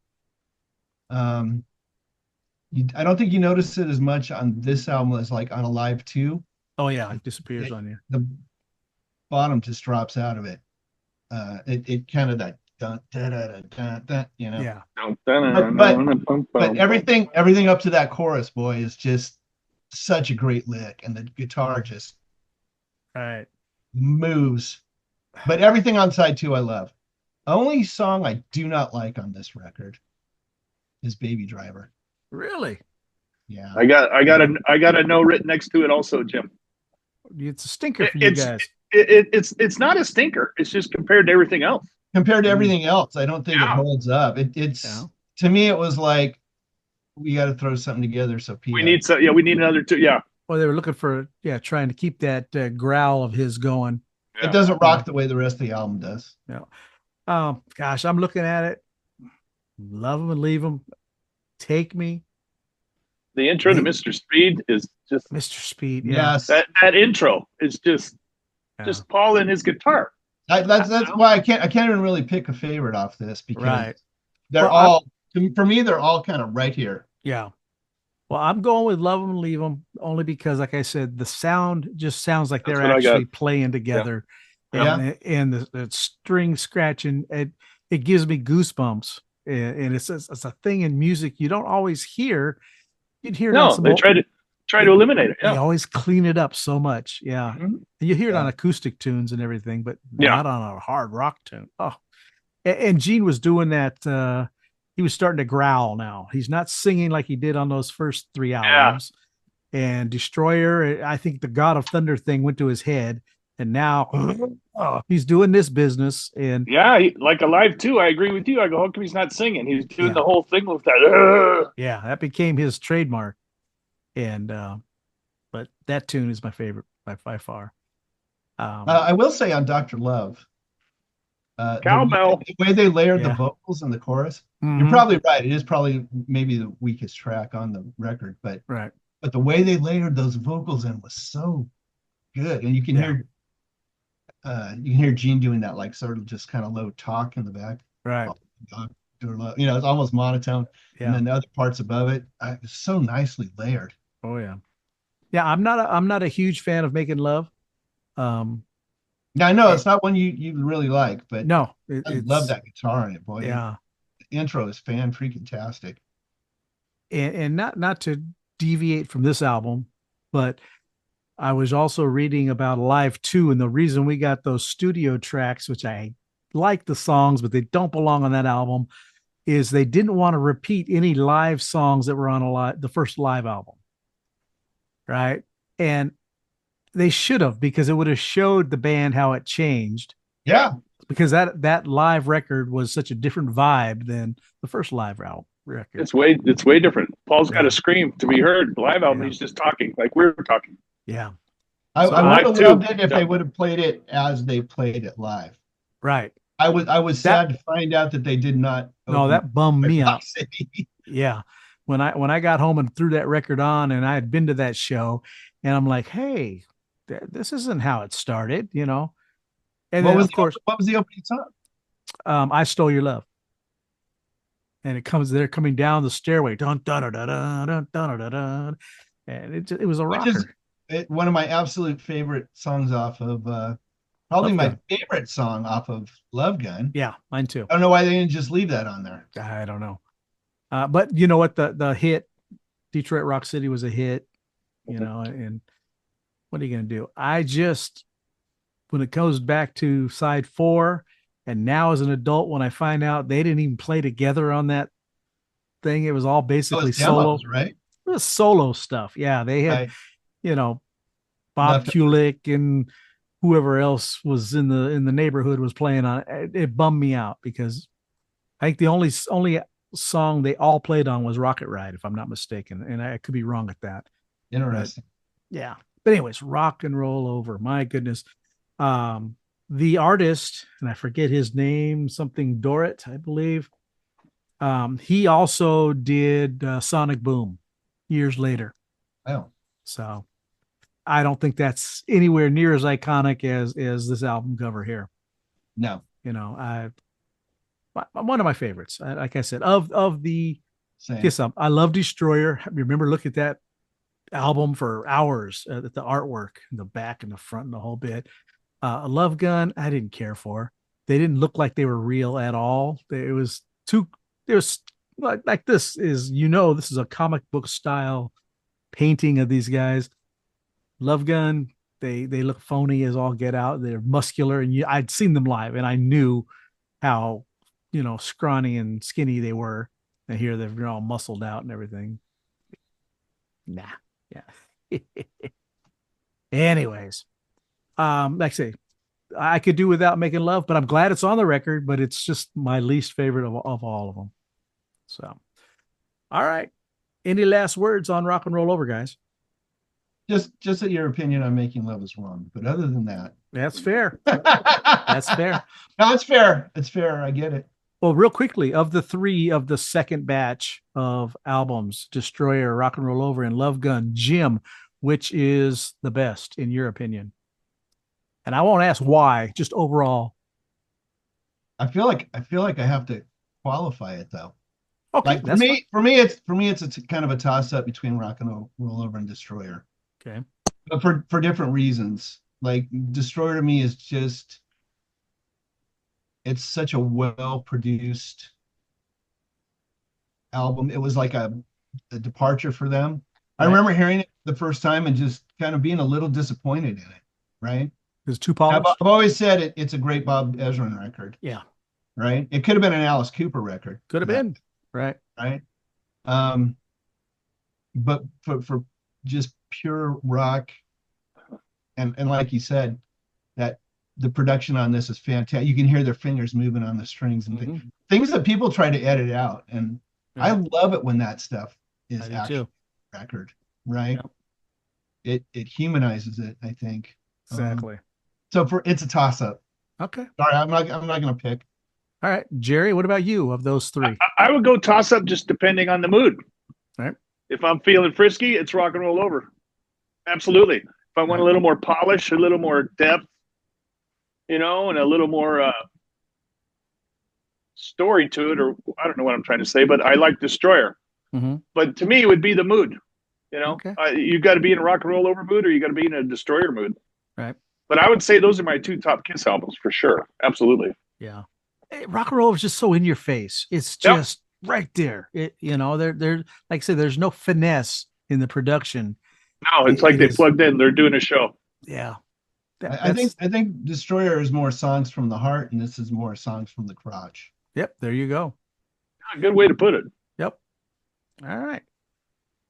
I don't think you notice it as much on this album as like on Alive 2. Oh yeah, it disappears on you. The bottom just drops out of it. It kind of that dun, da, da, da, dun, dun, you know. Yeah, But everything up to that chorus, boy, is just such a great lick, and the guitar just right. moves. But everything on side 2 I love. Only song I do not like on this record is Baby Driver. Really, Yeah. I got a note written next to it also, Jim. it's a stinker for you guys. It's not a stinker. It's just compared to everything else. Compared to everything else, I don't think it Yeah. holds up. It's Yeah. to me, it was like we got to throw something together. So Pete, We need we need another two. Yeah. Well, they were looking for trying to keep that growl of his going. Yeah. it doesn't rock the way the rest of the album does. Gosh, I'm looking at it. Love him and leave him. Take me, The intro to Mr. Speed is just Mr. Speed. Yeah, Yes, that intro is just Paul and his guitar. that's why I can't even really pick a favorite off this because right. they're Well, all for me they're all kind of right here. Yeah. Well, I'm going with Love 'Em and Leave 'Em only because, like I said, the sound just sounds like That's they're what I got. actually playing together. Yeah. And the string scratching, it gives me goosebumps. And it's a thing in music you don't always hear. You'd hear it on No, some they old- try to eliminate it. They Yeah. alway clean it up so much. Yeah. Mhm. And you hear it Yeah. on acoustic tunes and everything, but Yeah. not on a hard rock tune. Oh, and Gene was doing that. He was starting to growl now. He's not singing like he did on those first 3 albums. And Destroyer, I think the God of Thunder thing went to his head. And now he's doing this business. And Yeah, like Alive too. I agree with you. I go, how come he's not singing? He's doing Yeah. the whole thing with that. yeah, that became his trademark. And but that tune is my favorite by far. I will say on Dr. Love, Cowbell. the way they layered Yeah. the vocals in the chorus, Mhm. you're probably right. It is probably maybe the weakest track on the record, but right. the way they layered those vocals in was so good, and you can hear Gene doing that like sort of just kind of low talk in the back. Right. Dr. Love, it's almost monotone, Yeah. and then the other parts above it, it's so nicely layered. Oh yeah. Yeah, I'm not a huge fan of Making Love. Now I know it's not one you really like, but No, I love that guitar in it, boy. Yeah. The intro is fan freaking tastic. And not to deviate from this album, but I was also reading about Live 2, and the reason we got those studio tracks, which I like the songs, but they don't belong on that album, is they didn't want to repeat any live songs that were on the first live album. Right. And they should have, because it would have showed the band how it changed, Yeah. because that live record was such a different vibe than the first live album record. It's way different. Paul's got to scream to be heard. Live album, Yeah. he's just talking like we were talking. Yeah. I So would Live have too. loved it if Yeah. they would have played it as they played it live. Right. I was sad to find out that they did not. No, that bummed me out. City. Yeah. When I got home and threw that record on, and I had been to that show, and I'm like, hey, this isn't how it started, And What then, was of course, what was the opening song? I Stole Your Love. And they're coming down the stairway. Dun, dun, dun, dun, dun, dun, dun, dun, and it was a Which rocker. is one of my absolute favorite songs off of probably Love my Gun. favorite song off of Love Gun. Yeah, mine too. I don't know why they didn't just leave that on there. I don't know. But you know what? The hit, Detroit Rock City, was a hit, and what are you going to do? When it goes back to side 4, and now as an adult, when I find out they didn't even play together on that thing, it was all basically It's solo. demos, right? It was solo stuff. Yeah, they had, Right. Bob Nothing. Kulick and whoever else was in the neighborhood was playing on it. It bummed me out because I think the only song they all played on was Rocket Ride, if I'm not mistaken, and I could be wrong at that. Interesting. Yeah. But anyways, Rock and Roll Over. My goodness. The artist, and I forget his name, something Dorrit, I believe. He also did Sonic Boom years later. Oh, So I don't think that's anywhere near as iconic as this album cover here. no. One of my favorites. Like I said, of the Same. Kiss album, I love Destroyer. I remember looking at that album for hours at the artwork, the back and the front and the whole bit. Love Gun, I didn't care for. They didn't look like they were real at all. It was like this is, this is a comic book style painting of these guys. Love Gun, they look phony as all get out. They're muscular, and I'd seen them live, and I knew how scrawny and skinny they were. And here they're all muscled out and everything. Nah, yeah. Anyways, like I say, I could do without Making Love, but I'm glad it's on the record. But it's just my least favorite of all of them. So, all right. Any last words on Rock and Roll Over, guys? Just that your opinion on Making Love is wrong, but other than that, That's fair. That's fair. No, it's fair. It's fair. I get it. Well, real quickly, of the 3 of the second batch of albums, Destroyer, Rock and Roll Over, and Love Gun, Jim, which is the best in your opinion? And I won't ask why, just overall. I feel like I have to qualify it though. Okay, Like for me, it's a kind of a toss up between Rock and Roll Over and Destroyer. okay. But for different reasons. Like Destroyer to me is just, it's such a well-produced album. It was like a departure for them. I remember hearing it the first time and just kind of being a little disappointed in it, right? It's too polished. I've always said it's a great Bob Ezrin record, Yeah, right? It could have been an Alice Cooper record. could have been. Right. Right. But for just pure rock, and like you said, that the production on this is fantastic. You can hear their fingers moving on the strings and things that people try to edit out. And I love it when that stuff is I do actually too. record, right? It humanizes it, I think. Exactly. So it's a toss up. Okay. Sorry, I'm not gonna pick. All right, Jerry, what about you of those 3? I would go toss up just depending on the mood. All right. If I'm feeling frisky, it's Rock and Roll Over. Absolutely. If I want a little more polish, a little more depth, and a little more story to it, or I don't know what I'm trying to say, but I like Destroyer. Mm-hmm. But to me, it would be the mood. Okay. You got to be in a Rock and Roll Over mood, or you got to be in a Destroyer mood. Right. But I would say those are my 2 top Kiss albums for sure. Absolutely. Yeah. Hey, Rock and Roll is just so in your face. It's just right there. They're like I said, there's no finesse in the production. No, it's like they plugged in. They're doing a show. Yeah. I think Destroyer is more songs from the heart, and this is more songs from the crotch. Yep. There you go. Good way to put it. Yep. All right.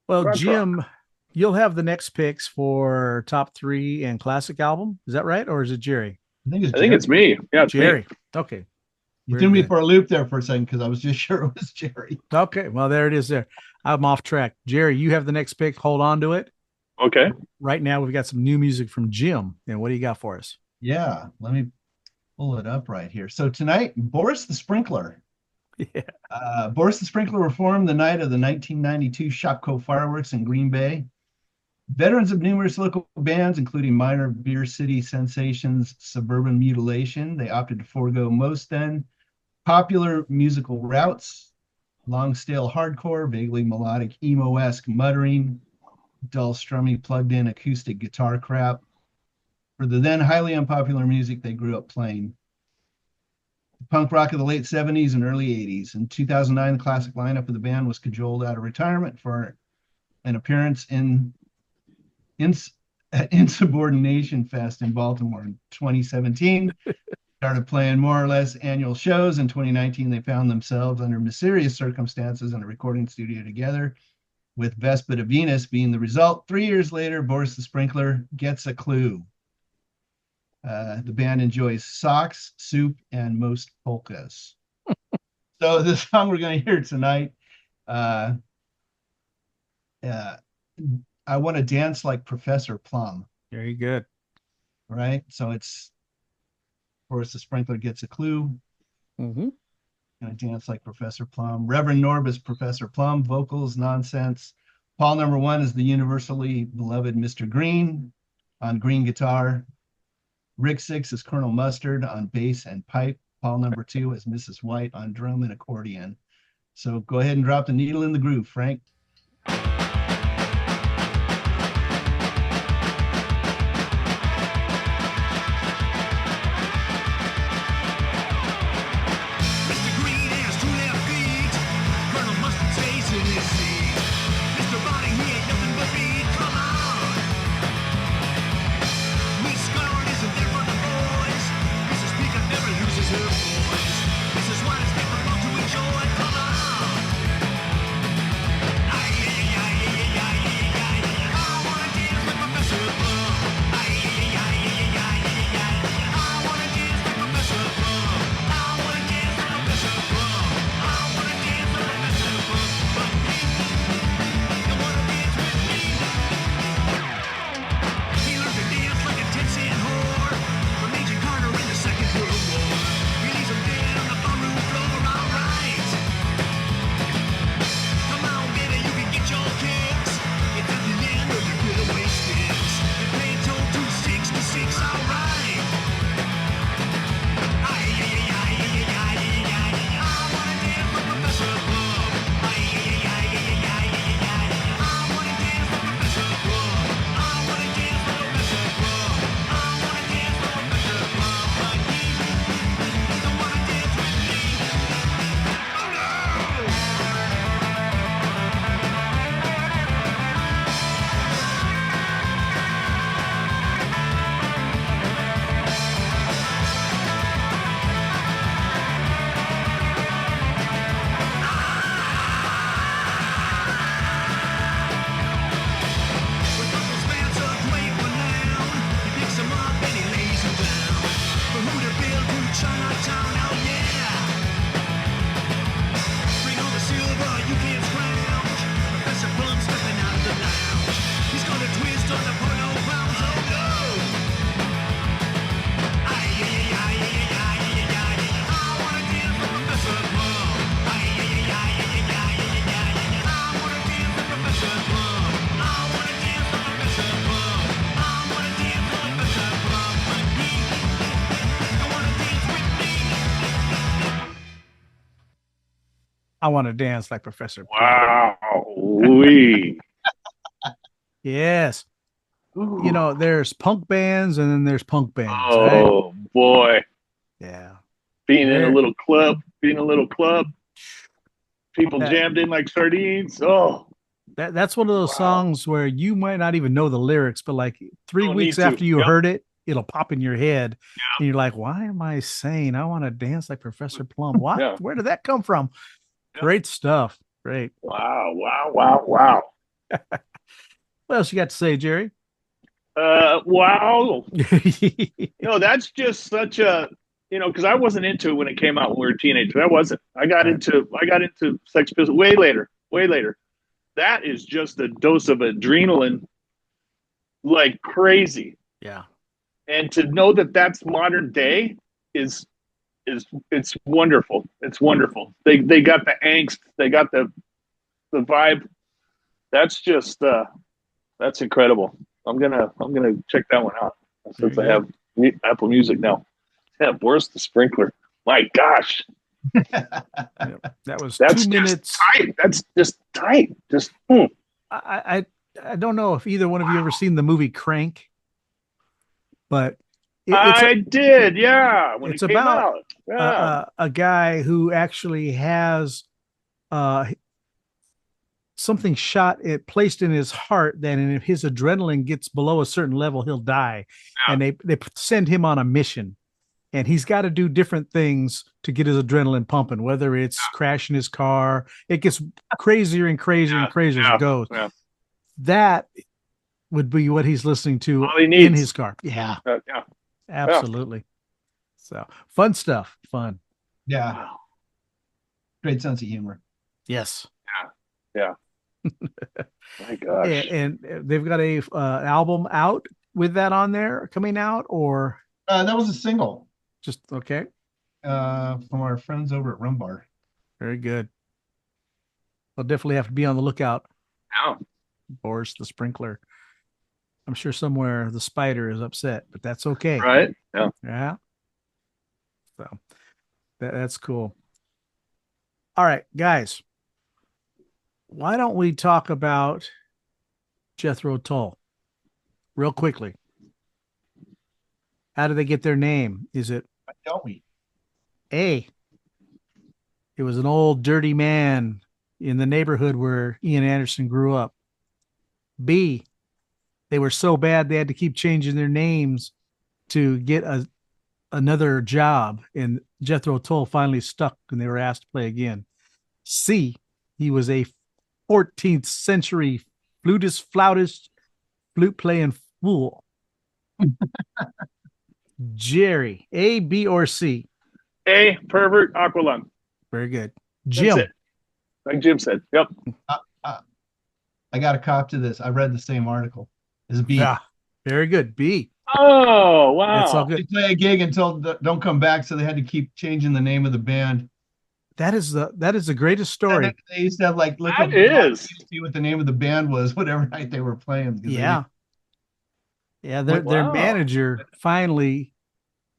Well, Jim, you'll have the next picks for top 3 and classic album. Is that right? Or is it Jerry? I think it's me. Yeah, it's Jerry. me. Okay. You threw me for a loop there for a second because I was just sure it was Jerry. Okay. Well, there it is there. I'm off track. Jerry, you have the next pick. Hold on to it. Okay. Right now, we've got some new music from Jim. And what do you got for us? Yeah. Let me pull it up right here. So tonight, Boris the Sprinkler. Yeah. Boris the Sprinkler were formed the night of the 1992 Shopko fireworks in Green Bay. Veterans of numerous local bands, including minor beer city sensations, Suburban Mutilation, they opted to forego most then popular musical routes, long stale hardcore, vaguely melodic emo-esque muttering, dull strumming plugged in acoustic guitar crap, for the then highly unpopular music they grew up playing. Punk rock of the late 70s and early 80s. In 2009, the classic lineup of the band was cajoled out of retirement for an appearance at Insubordination Fest in Baltimore in 2017. Started playing more or less annual shows. In 2019, they found themselves under mysterious circumstances in a recording studio together, with Vespa to Venus being the result. 3 years later, Boris the Sprinkler gets a clue. The band enjoys socks, soup, and most polkas. So the song we're going to hear tonight, I Want to Dance Like Professor Plum. Very good. Right? So it's Boris the Sprinkler gets a clue. Mm-hmm. Going to dance like Professor Plum. Reverend Norb is Professor Plum. Vocals, nonsense. Paul number 1 is the universally beloved Mr. Green on green guitar. Rick 6 is Colonel Mustard on bass and pipe. Paul number 2 is Mrs. White on drum and accordion. So go ahead and drop the needle in the groove, Frank. I Want to Dance Like Professor Plum. Wow. Yes. You know, there's punk bands and then there's punk bands. Oh, right? Boy. Yeah. Being in a little club. People jammed in like sardines. Oh. That's one of those songs where you might not even know the lyrics, but like 3 weeks after you heard it, it'll pop in your head. And you're like, why am I saying I want to dance like Professor Plum? What? Yeah. Where did that come from? Great stuff. Great. Wow. What else you got to say, Jerry? Wow. That's just such a, because I wasn't into it when it came out when we were teenagers. I wasn't. I got into Sex Pistols way later. That is just a dose of adrenaline like crazy. Yeah. And to know that that's modern day is it's wonderful. It's wonderful. They got the angst. They got the vibe. That's just That's incredible. I'm gonna check that one out since I have Apple Music now. Yeah, Boris the Sprinkler. My gosh, That was that's 2 minutes. tight. That's just tight. Just I don't know if either one of you ever seen the movie Crank, but I did. Yeah, when it's it came about out. Yeah. a guy who actually has something placed in his heart that if his adrenaline gets below a certain level, he'll die. Yeah. And they send him on a mission, and he's got to do different things to get his adrenaline pumping, whether it's crashing his car. It gets crazier and crazier and crazier as it goes. Yeah. That would be what he's listening to All he needs. in his car. Yeah, Yeah. absolutely. So fun stuff. Fun. Yeah. Wow. Great sense of humor. Yes. Yeah. My gosh. And they've got a album out with that on there coming out, or That was a single just okay. from our friends over at Rumbar. Very good. I'll definitely have to be on the lookout. Yeah. Boris the Sprinkler. I'm sure somewhere the spider is upset, but that's okay. Right. Yeah. Yeah. So that's cool. All right, guys. Why don't we talk about Jethro Tull real quickly? How did they get their name? Is it Why don't we? A? It was an old dirty man in the neighborhood where Ian Anderson grew up. B, they were so bad they had to keep changing their names to get another job, and Jethro Tull finally stuck and they were asked to play again. C, he was a 14th century flautist, flute playing fool. Jerry, A, B, or C? A, pervert, aqualung. Very good. Jim. That's it. Like Jim said. Yep. I got a cop to this. I read the same article. It's B. Yeah, very good. B. Oh, wow. That's all They good. play a gig until don't come back, so they had to keep changing the name of the band. That is the greatest story. And they used to have like look That up is. see what the name of the band was, whatever night they were playing. because they Yeah. Yeah, their Wow. manager finally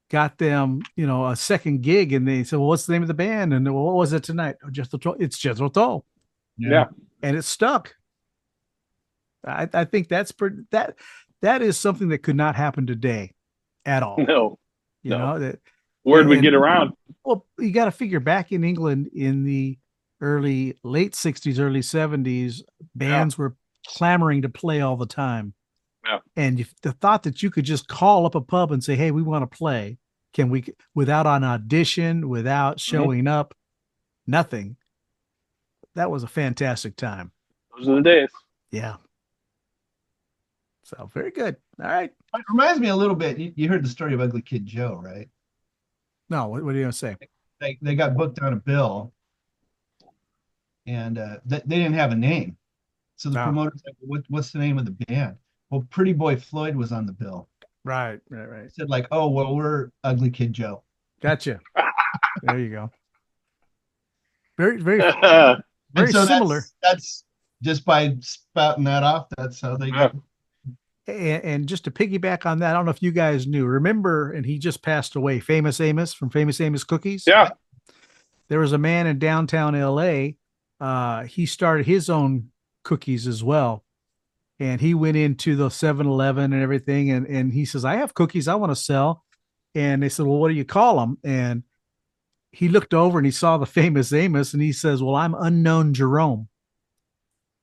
got them, a second gig, and they said, "Well, what's the name of the band?" And well, what was it tonight? Oh, Jethro Tull. It's Jethro Tull, Yeah. and it stuck. I think that's that is something that could not happen today at all. No. You no. know that. Word would And- get around. Well, you got to figure back in England in the late 60s, early 70s, bands were clamoring to play all the time. Yeah. And the thought that you could just call up a pub and say, "Hey, we want to play. Can we," without an audition, without showing up, nothing. That was a fantastic time. Those are the days. Yeah. So very good. All right. It reminds me a little bit. You heard the story of Ugly Kid Joe, right? No, what are you going to say? They got booked on a bill, and they didn't have a name. So the No. promoter's like, "What's the name of the band?" Well, Pretty Boy Floyd was on the bill. Right. They said like, "Oh, well, we're Ugly Kid Joe." Gotcha. There you go. Very, very, And very so similar. That's just by spouting that off. That's how they got. And just to piggyback on that, I don't know if you guys knew, remember, and he just passed away, Famous Amos from Famous Amos Cookies. Yeah. There was a man in downtown LA. He started his own cookies as well. And he went into the 7-Eleven and everything. And he says, "I have cookies I want to sell." And they said, "Well, what do you call them?" And he looked over and he saw the Famous Amos and he says, "Well, I'm Unknown Jerome."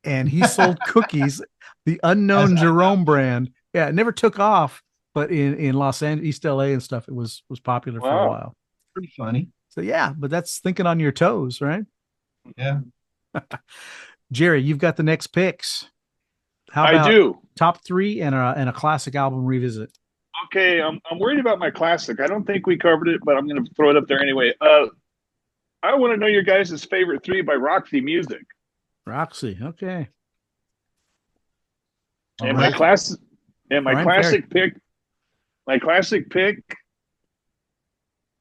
And he sold cookies, the Unknown Jerome brand. Yeah, it never took off, but in Los Angeles, East LA and stuff, it was popular for a Wow. while. Pretty funny. So yeah, but that's thinking on your toes, right? Yeah. Jerry, you've got the next picks. How I about do. top 3 and a classic album revisit? Okay, I'm worried about my classic. I don't think we covered it, but I'm going to throw it up there anyway. I want to know your guys' favorite 3 by Roxy Music. Roxy, okay. And All right. my class and my Fine, classic pick. My classic pick.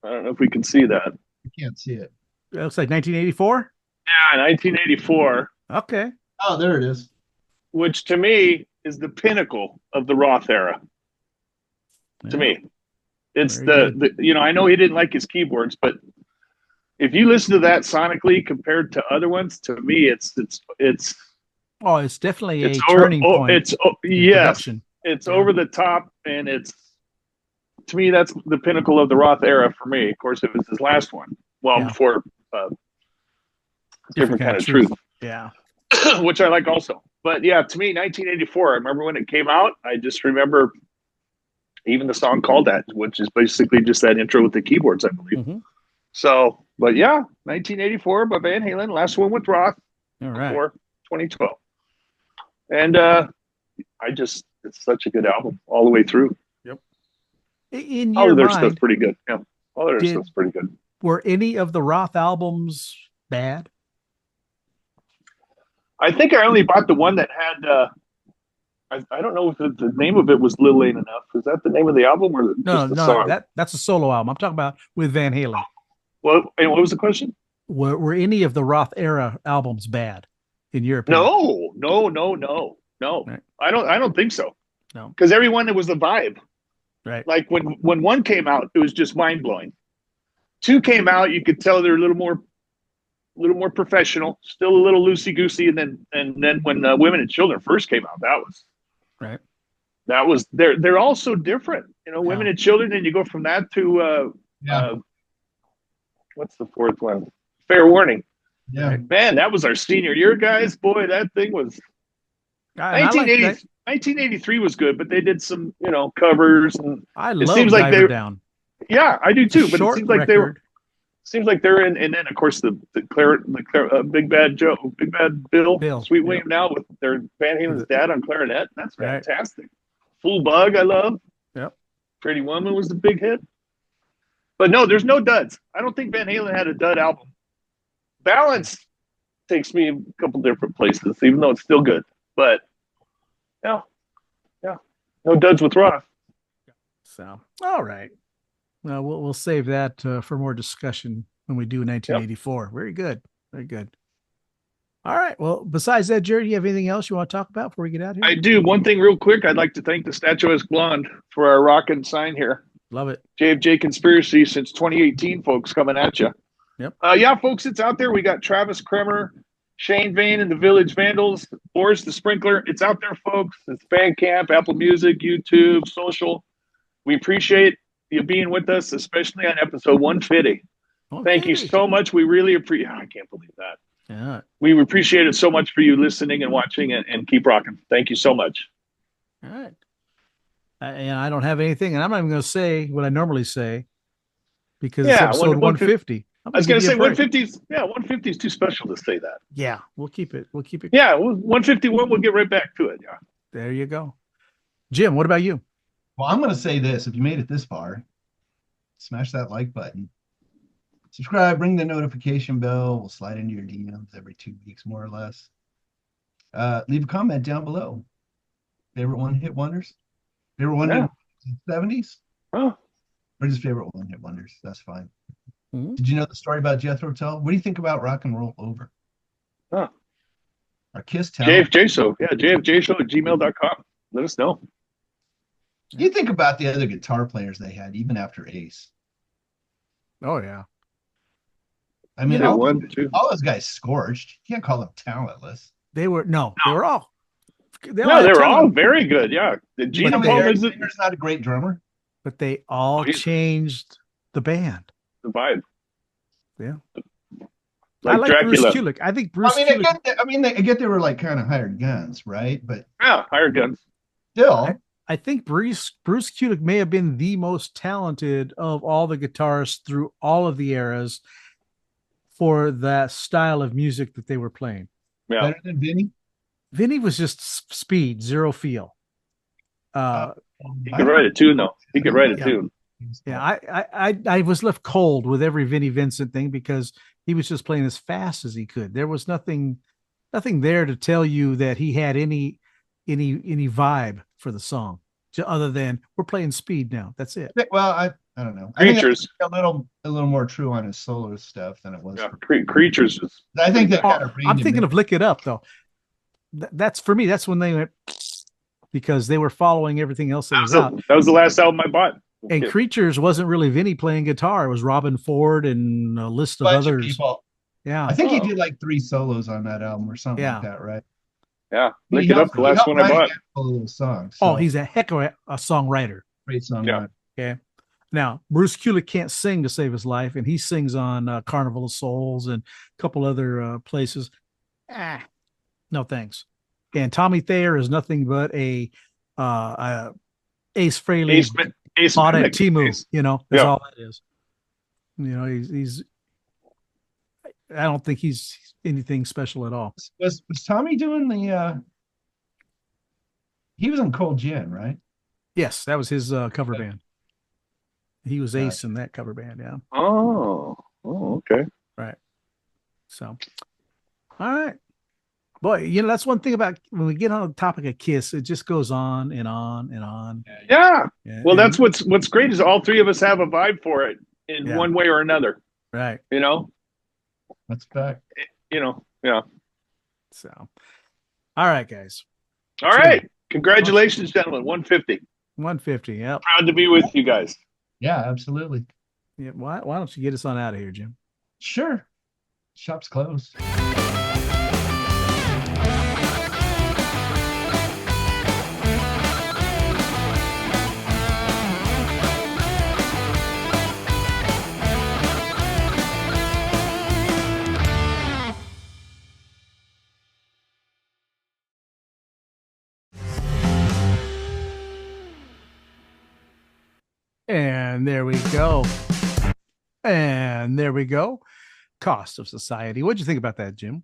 I don't know if we can see that. You can't see it. It looks like 1984. Yeah, 1984, Okay. Oh, there it is. which to me is the pinnacle of the Roth era. To me, it's Very the I know he didn't like his keyboards, but if you listen to that sonically compared to other ones, to me, it's definitely a over, turning point. It's in production. it's over the top, and it's, to me, that's the pinnacle of the Roth era for me. Of course, it was his last one. Well, before different kind of truth. Yeah. Which I like also. But yeah, to me, 1984, I remember when it came out. I just remember even the song called that, which is basically just that intro with the keyboards, I believe. Mm-hmm. So, but yeah, 1984 by Van Halen, last one with Roth. All right. Before 2012. And it's such a good album all the way through. Yep. In All your of their mind, stuff's pretty good. Yeah. All of their stuff's pretty good. Were any of the Roth albums bad? I think I only bought the one that had I don't know if the name of it was Lil Ain't Enough. Is that the name of the album or just the song? That's a solo album. I'm talking about with Van Halen. Well, and what was the question? Were any of the Roth era albums bad, in your opinion? No. Right. I don't think so. No, because everyone, it was the vibe. Right. Like when one came out, it was just mind blowing. Two came out, you could tell they're a little more professional, still a little loosey goosey, and then when Women and Children first came out, that was they're all so different. Women and Children, and you go from that to what's the fourth one? Fair Warning. Yeah, man, that was our senior year, guys. Boy, that thing was. 1983 was good, but they did some, covers. And I love Diver Down. Yeah, I do too. But it seems like record. they're in, and then of course the Big Bad Bill, Sweet William now with their Van Halen's dad on clarinet. That's fantastic. Full Bug, I love. Yep. Pretty Woman was the big hit. But no, there's no duds. I don't think Van Halen had a dud album. Balance takes me a couple different places, even though it's still good. But yeah, no duds with Roth. So all right, well we'll save that for more discussion when we do 1984. Yep. Very good. All right. Well, besides that, Jerry, do you have anything else you want to talk about before we get out here? I do. One thing real quick. I'd like to thank the Statuesque Blonde for our rockin' sign here. Love it. JFJ Conspiracy since 2018, folks, coming at you. Yep. Yeah, folks, it's out there. We got Travis Cremer, Shane Vane and the Village Vandals, Boris the Sprinkler. It's out there, folks. It's Bandcamp, Apple Music, YouTube, social. We appreciate you being with us, especially on episode 150. Okay. Thank you so much. We really appreciate. I can't believe that. Yeah. We appreciate it so much for you listening and watching, and keep rocking. Thank you so much. All right. And I don't have anything, and I'm not even going to say what I normally say because it's episode 150. I was going to say 150. 150 is too special to say that. Yeah, we'll keep it. Yeah, 151. We'll get right back to it. Yeah. There you go, Jim. What about you? Well, I'm going to say this: if you made it this far, smash that like button, subscribe, ring the notification bell. We'll slide into your DMs every 2 weeks, more or less. Leave a comment down below. Favorite one-hit wonders. Favorite one-hit 70s. Oh, or just favorite one-hit wonders. That's fine. Mm-hmm. Did you know the story about Jethro Tull? What do you think about Rock and Roll Over? Huh. Our Kiss talent. JFJ Show. Yeah, JFJ Show at gmail.com. Let us know. You think about the other guitar players they had, even after Ace. Oh, yeah. I mean, all those guys scorched. You can't call them talentless. They were all. They were all very good. Yeah. Gene Palmer's not a great drummer. But they all changed the band. The vibe. Yeah. Like I like Dracula. Bruce Kulick. I think Bruce I get they were like kind of hired guns, right? But yeah, hired guns. Still. I think Bruce Kulick may have been the most talented of all the guitarists through all of the eras for that style of music that they were playing. Yeah. Better than Vinny? Vinny was just speed, zero feel. He could write a tune, though. He could write a tune. Yeah, I was left cold with every Vinnie Vincent thing because he was just playing as fast as he could. There was nothing there to tell you that he had any vibe for the song, other than we're playing speed now. That's it. Well, I don't know. Creatures a little more true on his solo stuff than it was. Yeah, Creatures. I think that kind of. I'm thinking of Lick It Up though. That's for me. That's when they went. because they were following everything else that was out. That was the last album I bought. And Yeah. Creatures wasn't really Vinny playing guitar. It was Robin Ford and a list of others. People. Yeah. I think he did like 3 solos on that album or something like that, right? Yeah. Look it up. The last one I bought. Songs, so. Oh, he's a heck of a songwriter. Great songwriter. Yeah. Okay. Now, Bruce Kulick can't sing to save his life, and he sings on Carnival of Souls and a couple other places. No thanks. And Tommy Thayer is nothing but a Ace Frehley Ace audit Timu. You know, that's all that is. You know, he's. I don't think he's anything special at all. Was Tommy doing the? He was on Cold Gin, right? Yes, that was his cover band. He was Ace in that cover band, yeah. Oh, okay. Right. So, all right. Boy, you know, that's one thing about when we get on the topic of Kiss, it just goes on and on and on. Yeah. Well, that's what's great is all three of us have a vibe for it in one way or another. Right. You know? That's fact. You know, yeah. So, all right, guys. All right. Congratulations, gentlemen. 150. 150, yeah. Proud to be with you guys. Yeah, absolutely. Yeah, why don't you get us on out of here, Jim? Sure. Shop's closed. And there we go. And there we go. Cost of Society. What'd you think about that, Jim?